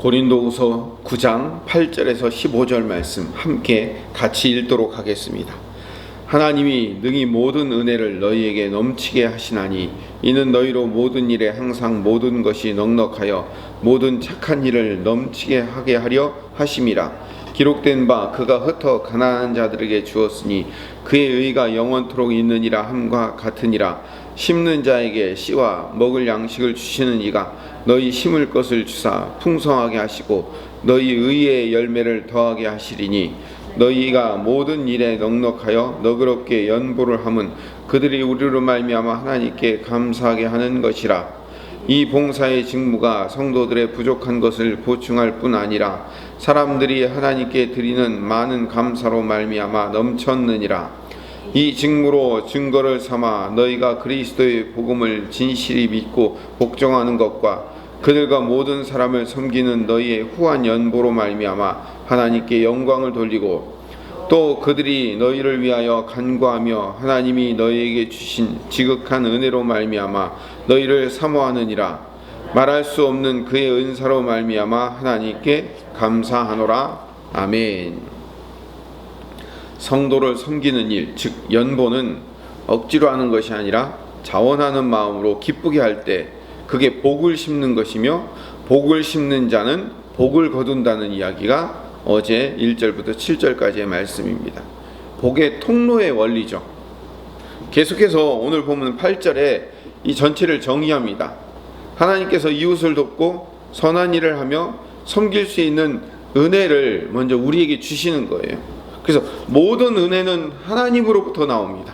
고린도후서 9장 8절에서 15절 말씀 함께 같이 읽도록 하겠습니다. 하나님이 능히 모든 은혜를 너희에게 넘치게 하시나니 이는 너희로 모든 일에 항상 모든 것이 넉넉하여 모든 착한 일을 넘치게 하게 하려 하심이라. 기록된 바 그가 흩어 가난한 자들에게 주었으니 그의 의가 영원토록 있느니라 함과 같으니라. 심는 자에게 씨와 먹을 양식을 주시는 이가 너희 심을 것을 주사 풍성하게 하시고 너희 의의 열매를 더하게 하시리니 너희가 모든 일에 넉넉하여 너그럽게 연보를 함은 그들이 우리로 말미암아 하나님께 감사하게 하는 것이라. 이 봉사의 직무가 성도들의 부족한 것을 보충할 뿐 아니라 사람들이 하나님께 드리는 많은 감사로 말미암아 넘쳤느니라. 이 직무로 증거를 삼아 너희가 그리스도의 복음을 진실히 믿고 복종하는 것과 그들과 모든 사람을 섬기는 너희의 후한 연보로 말미암아 하나님께 영광을 돌리고 또 그들이 너희를 위하여 간구하며 하나님이 너희에게 주신 지극한 은혜로 말미암아 너희를 사모하느니라. 말할 수 없는 그의 은사로 말미암아 하나님께 감사하노라. 아멘. 성도를 섬기는 일, 즉 연보는 억지로 하는 것이 아니라 자원하는 마음으로 기쁘게 할 때 그게 복을 심는 것이며 복을 심는 자는 복을 거둔다는 이야기가 어제 1절부터 7절까지의 말씀입니다. 복의 통로의 원리죠. 계속해서 오늘 보면 8절에 이 전체를 정의합니다. 하나님께서 이웃을 돕고 선한 일을 하며 섬길 수 있는 은혜를 먼저 우리에게 주시는 거예요. 그래서 모든 은혜는 하나님으로부터 나옵니다.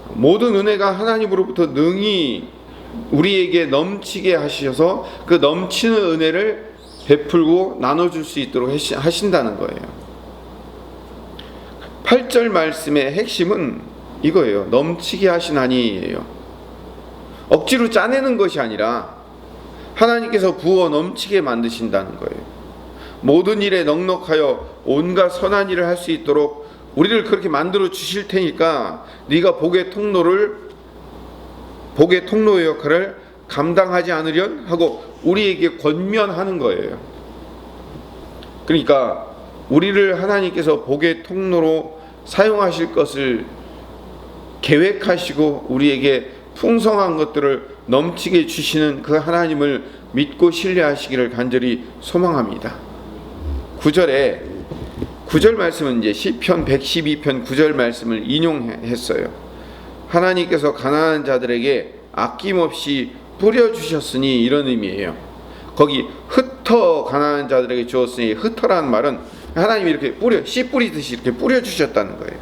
모든 은혜가 하나님으로부터 능히 우리에게 넘치게 하셔서 그 넘치는 은혜를 베풀고 나눠줄 수 있도록 하신다는 거예요. 8절 말씀의 핵심은 이거예요. 넘치게 하시나니예요. 억지로 짜내는 것이 아니라 하나님께서 부어 넘치게 만드신다는 거예요. 모든 일에 넉넉하여 온갖 선한 일을 할 수 있도록 우리를 그렇게 만들어 주실 테니까 네가 복의 통로의 역할을 감당하지 않으련 하고 우리에게 권면하는 거예요. 그러니까 우리를 하나님께서 복의 통로로 사용하실 것을 계획하시고 우리에게 풍성한 것들을 넘치게 주시는 그 하나님을 믿고 신뢰하시기를 간절히 소망합니다. 9절 말씀은 이제 시편 112편 9절 말씀을 인용했어요. 하나님께서 가난한 자들에게 아낌없이 뿌려주셨으니 이런 의미예요. 거기 흩어 가난한 자들에게 주었으니 흩어라는 말은 하나님이 이렇게 씨 뿌리듯이 이렇게 뿌려주셨다는 거예요.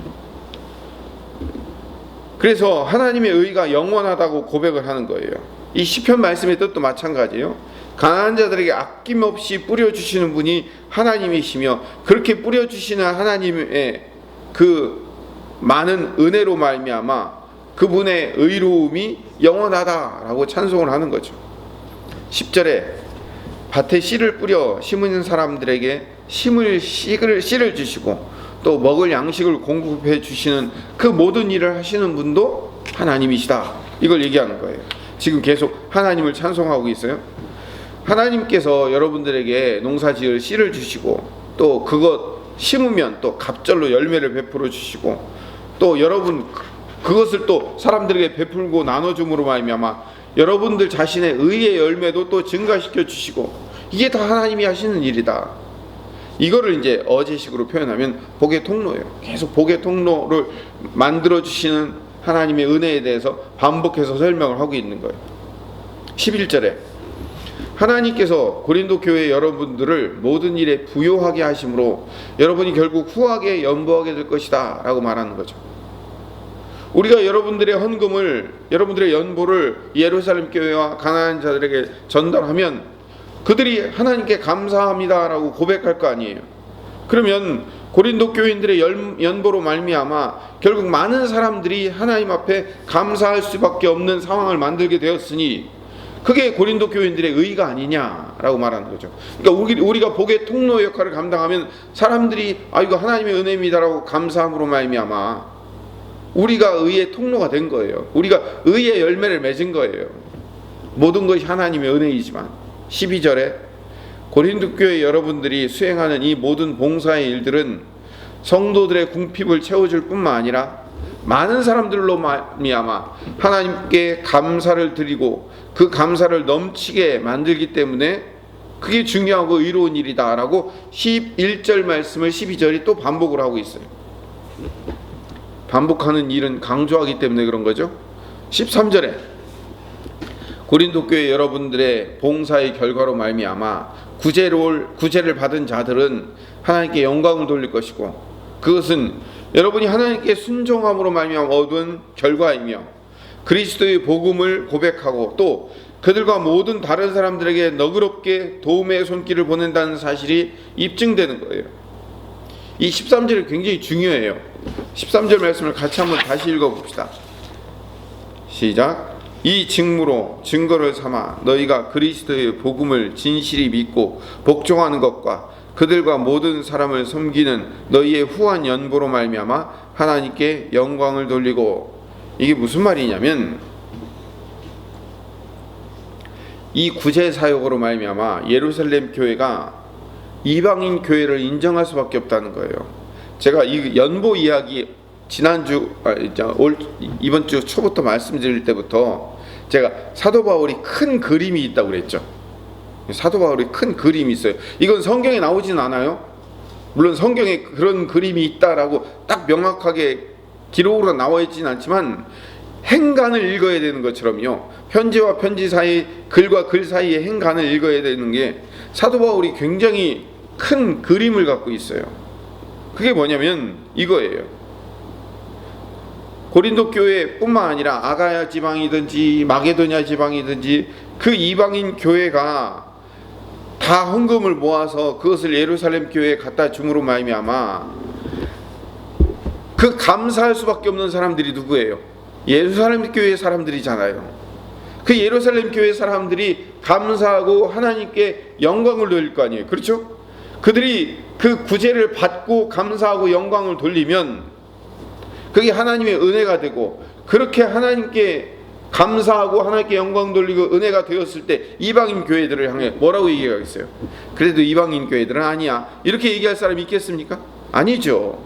그래서 하나님의 의가 영원하다고 고백을 하는 거예요. 이 시편 말씀의 뜻도 마찬가지예요. 가난한 자들에게 아낌없이 뿌려주시는 분이 하나님이시며 그렇게 뿌려주시는 하나님의 그 많은 은혜로 말미암아 그분의 의로움이 영원하다라고 찬송을 하는 거죠. 10절에 밭에 씨를 뿌려 심은 사람들에게 씨를 주시고 또 먹을 양식을 공급해 주시는 그 모든 일을 하시는 분도 하나님이시다. 이걸 얘기하는 거예요. 지금 계속 하나님을 찬송하고 있어요. 하나님께서 여러분들에게 농사지을 씨를 주시고 또 그것 심으면 또 갑절로 열매를 베풀어 주시고 또 여러분 그것을 또 사람들에게 베풀고 나눠줌으로 말미암아 여러분들 자신의 의의 열매도 또 증가시켜 주시고 이게 다 하나님이 하시는 일이다. 이거를 이제 어제식으로 표현하면 복의 통로예요. 계속 복의 통로를 만들어 주시는 하나님의 은혜에 대해서 반복해서 설명을 하고 있는 거예요. 11절에 하나님께서 고린도 교회 여러분들을 모든 일에 부요하게 하심으로 여러분이 결국 후하게 연보하게 될 것이다 라고 말하는 거죠. 우리가 여러분들의 헌금을 여러분들의 연보를 예루살렘 교회와 가난한 자들에게 전달하면 그들이 하나님께 감사합니다 라고 고백할 거 아니에요. 그러면 고린도 교인들의 연보로 말미암아 결국 많은 사람들이 하나님 앞에 감사할 수밖에 없는 상황을 만들게 되었으니 그게 고린도 교인들의 의가 아니냐라고 말하는 거죠. 그러니까 우리가 복의 통로 역할을 감당하면 사람들이 이거 하나님의 은혜입니다라고 감사함으로 말미암아 우리가 의의 통로가 된 거예요. 우리가 의의 열매를 맺은 거예요. 모든 것이 하나님의 은혜이지만 12절에 고린도 교회 여러분들이 수행하는 이 모든 봉사의 일들은 성도들의 궁핍을 채워줄 뿐만 아니라 많은 사람들로 말미암아 하나님께 감사를 드리고 그 감사를 넘치게 만들기 때문에 그게 중요하고 의로운 일이다라고 11절 말씀을 12절이 또 반복을 하고 있어요. 반복하는 일은 강조하기 때문에 그런 거죠. 13절에 고린도 교회 여러분들의 봉사의 결과로 말미암아 구제를 받은 자들은 하나님께 영광을 돌릴 것이고, 그것은 여러분이 하나님께 순종함으로 말미암아 얻은 결과이며 그리스도의 복음을 고백하고 또 그들과 모든 다른 사람들에게 너그럽게 도움의 손길을 보낸다는 사실이 입증되는 거예요. 이 13절이 굉장히 중요해요. 13절 말씀을 같이 한번 다시 읽어봅시다. 시작. 이 직무로 증거를 삼아 너희가 그리스도의 복음을 진실히 믿고 복종하는 것과 그들과 모든 사람을 섬기는 너희의 후한 연보로 말미암아 하나님께 영광을 돌리고. 이게 무슨 말이냐면 이 구제 사역으로 말미암아 예루살렘 교회가 이방인 교회를 인정할 수밖에 없다는 거예요. 제가 이 연보 이야기 이번 주 초부터 말씀드릴 때부터 제가 사도 바울이 큰 그림이 있다고 그랬죠. 사도 바울이 큰 그림이 있어요. 이건 성경에 나오진 않아요. 물론 성경에 그런 그림이 있다라고 딱 명확하게 기록으로 나와 있진 않지만 행간을 읽어야 되는 것처럼요, 편지와 편지 사이, 글과 글 사이의 행간을 읽어야 되는 게 사도 바울이 굉장히 큰 그림을 갖고 있어요. 그게 뭐냐면 이거예요. 고린도 교회뿐만 아니라 아가야 지방이든지 마게도냐 지방이든지 그 이방인 교회가 다 헌금을 모아서 그것을 예루살렘 교회에 갖다 줌으로 말미암아 그 감사할 수밖에 없는 사람들이 누구예요? 예루살렘 교회 사람들이잖아요. 그 예루살렘 교회 사람들이 감사하고 하나님께 영광을 돌릴 거 아니에요. 그렇죠? 그들이 그 구제를 받고 감사하고 영광을 돌리면 그게 하나님의 은혜가 되고, 그렇게 하나님께 감사하고 하나님께 영광 돌리고 은혜가 되었을 때 이방인 교회들을 향해 뭐라고 얘기하겠어요? 그래도 이방인 교회들은 아니야, 이렇게 얘기할 사람이 있겠습니까? 아니죠.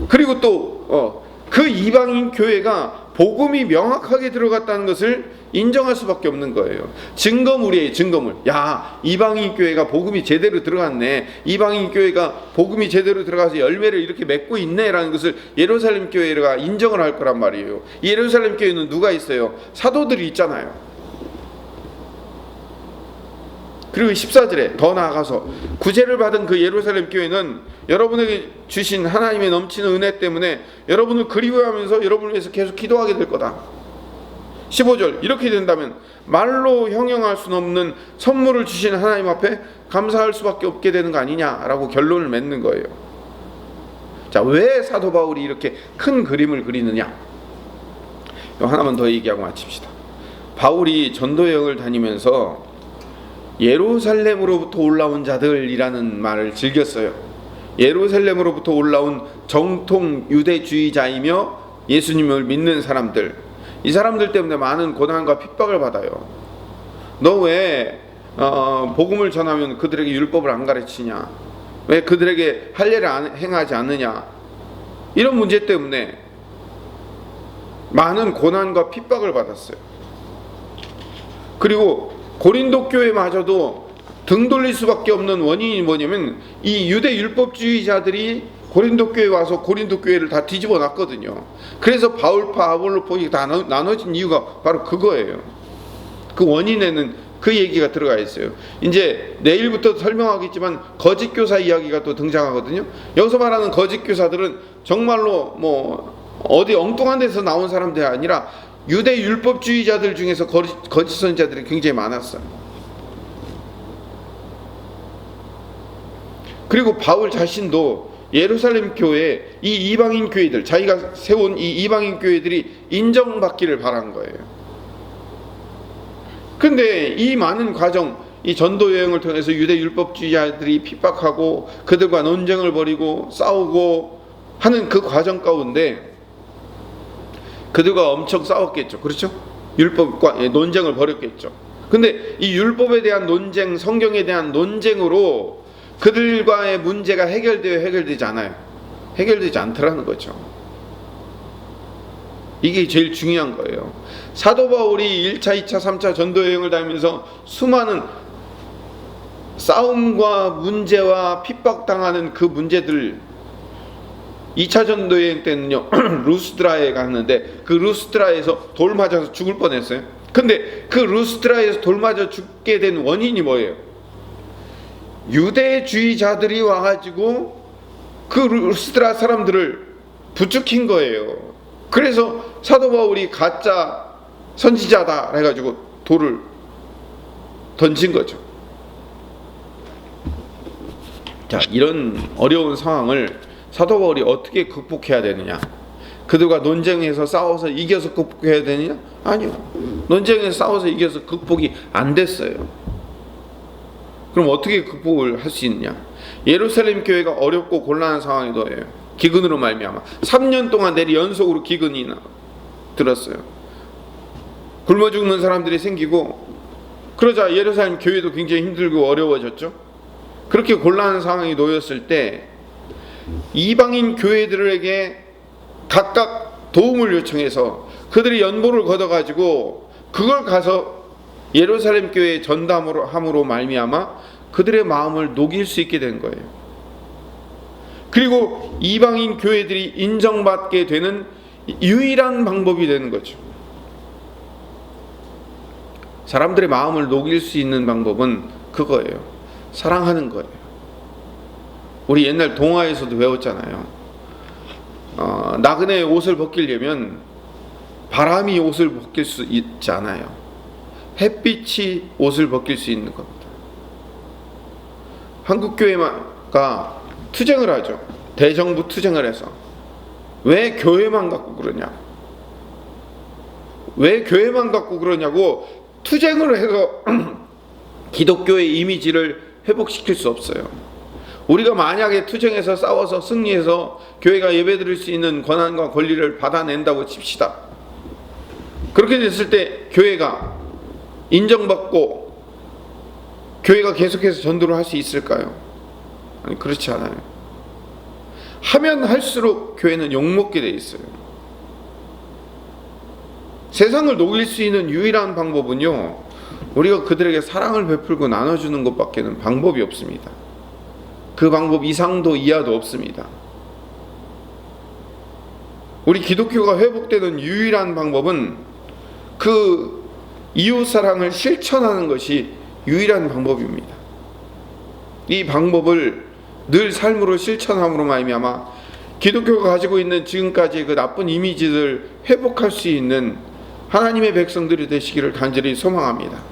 그리고 또 그 이방인 교회가 복음이 명확하게 들어갔다는 것을 인정할 수밖에 없는 거예요. 증거물이에요. 증거물. 야, 이방인 교회가 복음이 제대로 들어갔네, 이방인 교회가 복음이 제대로 들어가서 열매를 이렇게 맺고 있네 라는 것을 예루살렘 교회가 인정을 할 거란 말이에요. 예루살렘 교회는 누가 있어요? 사도들이 있잖아요. 그리고 14절에 더 나아가서 구제를 받은 그 예루살렘 교회는 여러분에게 주신 하나님의 넘치는 은혜 때문에 여러분을 그리워하면서 여러분을 위해서 계속 기도하게 될 거다. 15절, 이렇게 된다면 말로 형용할 수는 없는 선물을 주신 하나님 앞에 감사할 수밖에 없게 되는 거 아니냐라고 결론을 맺는 거예요. 자, 왜 사도 바울이 이렇게 큰 그림을 그리느냐? 하나만 더 얘기하고 마칩시다. 바울이 전도 여행을 다니면서 예루살렘으로부터 올라온 자들이라는 말을 즐겼어요. 예루살렘으로부터 올라온 정통 유대주의자이며 예수님을 믿는 사람들, 이 사람들 때문에 많은 고난과 핍박을 받아요. 너 왜 복음을 전하면 그들에게 율법을 안 가르치냐? 왜 그들에게 할례를 행하지 않느냐? 이런 문제 때문에 많은 고난과 핍박을 받았어요. 그리고 고린도 교회마저도 등 돌릴 수밖에 없는 원인이 뭐냐면 이 유대 율법주의자들이 고린도 교회에 와서 고린도 교회를 다 뒤집어 놨거든요. 그래서 바울파 아볼로파가 다 나눠진 이유가 바로 그거예요. 그 원인에는 그 얘기가 들어가 있어요. 이제 내일부터 설명하겠지만 거짓 교사 이야기가 또 등장하거든요. 여기서 말하는 거짓 교사들은 정말로 어디 엉뚱한 데서 나온 사람들이 아니라 유대 율법주의자들 중에서 거짓 선지자들이 굉장히 많았어요. 그리고 바울 자신도 예루살렘 교회, 이 이방인 교회들, 자기가 세운 이 이방인 교회들이 인정받기를 바란 거예요. 근데 이 많은 과정, 이 전도 여행을 통해서 유대 율법주의자들이 핍박하고 그들과 논쟁을 벌이고 싸우고 하는 그 과정 가운데 그들과 엄청 싸웠겠죠. 그렇죠? 율법과 논쟁을 벌였겠죠. 근데 이 율법에 대한 논쟁, 성경에 대한 논쟁으로 그들과의 문제가 해결되지 않아요. 해결되지 않더라는 거죠. 이게 제일 중요한 거예요. 사도 바울이 1차, 2차, 3차 전도 여행을 다니면서 수많은 싸움과 문제와 핍박당하는 그 문제들, 2차 전도 여행 때는요 루스드라에 갔는데 그 루스드라에서 돌 맞아서 죽을 뻔했어요. 근데 그 루스드라에서 돌 맞아 죽게 된 원인이 뭐예요? 유대주의자들이 와가지고 그 루스드라 사람들을 부추긴 거예요. 그래서 사도 바울이 가짜 선지자다 해가지고 돌을 던진 거죠. 자, 이런 어려운 상황을 사도 바울이 어떻게 극복해야 되느냐? 그들과 논쟁에서 싸워서 이겨서 극복해야 되느냐? 아니요. 논쟁에서 싸워서 이겨서 극복이 안 됐어요. 그럼 어떻게 극복을 할 수 있느냐? 예루살렘 교회가 어렵고 곤란한 상황이 더해요. 기근으로 말미암아 3년 동안 내리 연속으로 기근이 들었어요. 굶어 죽는 사람들이 생기고, 그러자 예루살렘 교회도 굉장히 힘들고 어려워졌죠. 그렇게 곤란한 상황이 놓였을 때 이방인 교회들에게 각각 도움을 요청해서 그들이 연보를 걷어가지고 그걸 가서 예루살렘 교회에 전담으로 말미암아 그들의 마음을 녹일 수 있게 된 거예요. 그리고 이방인 교회들이 인정받게 되는 유일한 방법이 되는 거죠. 사람들의 마음을 녹일 수 있는 방법은 그거예요. 사랑하는 거예요. 우리 옛날 동화에서도 배웠잖아요. 나그네의 옷을 벗기려면 바람이 옷을 벗길 수 있지 않아요. 햇빛이 옷을 벗길 수 있는 겁니다. 한국교회가 투쟁을 하죠. 대정부 투쟁을 해서. 왜 교회만 갖고 그러냐? 왜 교회만 갖고 그러냐고 투쟁을 해서 기독교의 이미지를 회복시킬 수 없어요. 우리가 만약에 투쟁해서 싸워서 승리해서 교회가 예배드릴 수 있는 권한과 권리를 받아낸다고 칩시다. 그렇게 됐을 때 교회가 인정받고 교회가 계속해서 전도를 할 수 있을까요? 아니, 그렇지 않아요. 하면 할수록 교회는 욕먹게 돼 있어요. 세상을 녹일 수 있는 유일한 방법은요, 우리가 그들에게 사랑을 베풀고 나눠주는 것밖에는 방법이 없습니다. 그 방법 이상도 이하도 없습니다. 우리 기독교가 회복되는 유일한 방법은 그 이웃사랑을 실천하는 것이 유일한 방법입니다. 이 방법을 늘 삶으로 실천함으로 말미암아 기독교가 가지고 있는 지금까지의 그 나쁜 이미지를 회복할 수 있는 하나님의 백성들이 되시기를 간절히 소망합니다.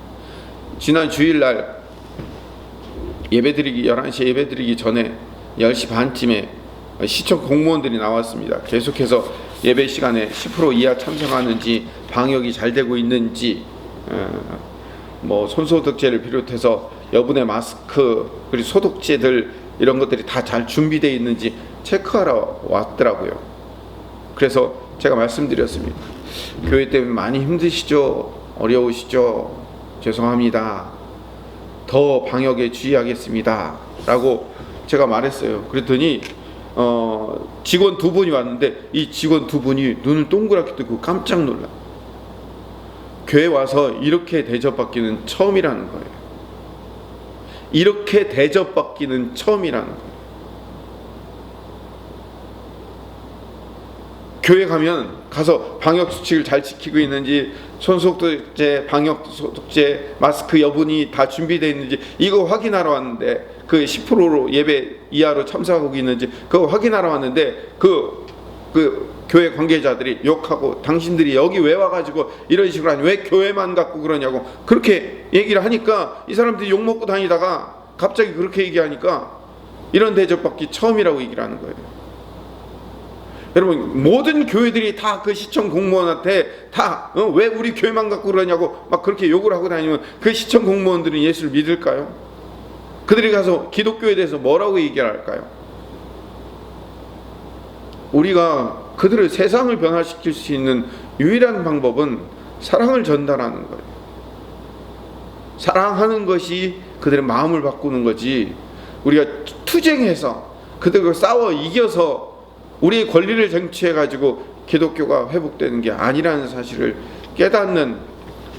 지난 주일날 예배드리기 11시에 예배드리기 전에 10시 반쯤에 시청 공무원들이 나왔습니다. 계속해서 예배 시간에 10% 이하 참석하는지, 방역이 잘 되고 있는지, 손소독제를 비롯해서 여분의 마스크 그리고 소독제들 이런 것들이 다 잘 준비되어 있는지 체크하러 왔더라고요. 그래서 제가 말씀드렸습니다. 교회 때문에 많이 힘드시죠? 어려우시죠? 죄송합니다. 더 방역에 주의하겠습니다 라고 제가 말했어요. 그랬더니 직원 2분이 왔는데 이 직원 2분이 눈을 동그랗게 뜨고 깜짝 놀라. 교회 와서 이렇게 대접받기는 처음이라는 거예요. 이렇게 대접받기는 처음이라는 거예요. 교회 가서 방역수칙을 잘 지키고 있는지, 손소독제, 방역소독제, 마스크 여분이 다 준비되어 있는지 이거 확인하러 왔는데, 그 10%로 예배 이하로 참석하고 있는지 그거 확인하러 왔는데 그 교회 관계자들이 욕하고, 당신들이 여기 왜 와가지고 이런 식으로 하니, 왜 교회만 갖고 그러냐고 그렇게 얘기를 하니까 이 사람들이 욕먹고 다니다가 갑자기 그렇게 얘기하니까 이런 대접받기 처음이라고 얘기를 하는 거예요. 여러분, 모든 교회들이 다 그 시청 공무원한테 다 왜 우리 교회만 갖고 그러냐고 막 그렇게 욕을 하고 다니면 그 시청 공무원들은 예수를 믿을까요? 그들이 가서 기독교에 대해서 뭐라고 얘기할까요? 우리가 그들을 세상을 변화시킬 수 있는 유일한 방법은 사랑을 전달하는 거예요. 사랑하는 것이 그들의 마음을 바꾸는 거지, 우리가 투쟁해서 그들과 싸워 이겨서 우리의 권리를 쟁취해 가지고 기독교가 회복되는 게 아니라는 사실을 깨닫는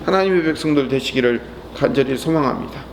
하나님의 백성들 되시기를 간절히 소망합니다.